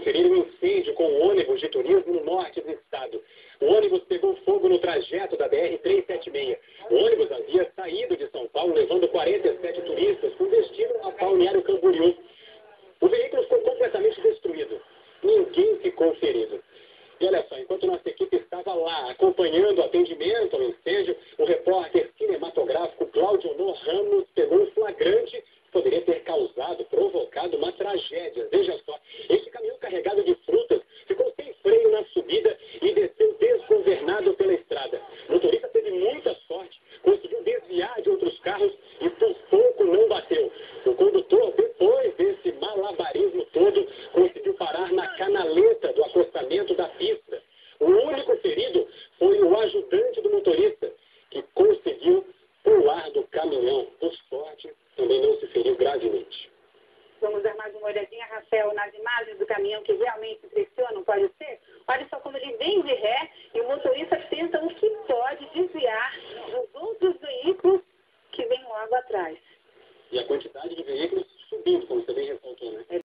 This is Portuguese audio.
conferir um incêndio com um ônibus de turismo no norte do estado. O ônibus pegou fogo no trajeto da BR-376. O ônibus havia saído de São Paulo levando 47 turistas com destino a Balneário Camboriú. O veículo ficou completamente destruído. Ninguém ficou ferido. E olha só, enquanto nossa equipe estava lá acompanhando o atendimento ao incêndio, o repórter cinematográfico Cláudio Honor Ramos pegou um flagrante que poderia ter provocado uma tragédia. Veja só, este caminhão carregado de frutas ficou sem freio na subida e desceu desgovernado pela estrada. O motorista teve muita sorte, conseguiu desviar de outros carros e por pouco não bateu. O condutor, depois desse malabarismo todo, conseguiu parar na canaleta do acostamento da pista. O único ferido foi o ajudante do motorista, que conseguiu pular do caminhão. Por sorte, também não se feriu gravemente. Vamos dar mais uma olhadinha, Rafael, nas imagens do caminhão que realmente impressionam, pode ser? Olha só como ele vem de ré e o motorista tenta o que pode desviar dos outros veículos que vêm logo atrás. E a quantidade de veículos subindo, como você bem ressaltou, né?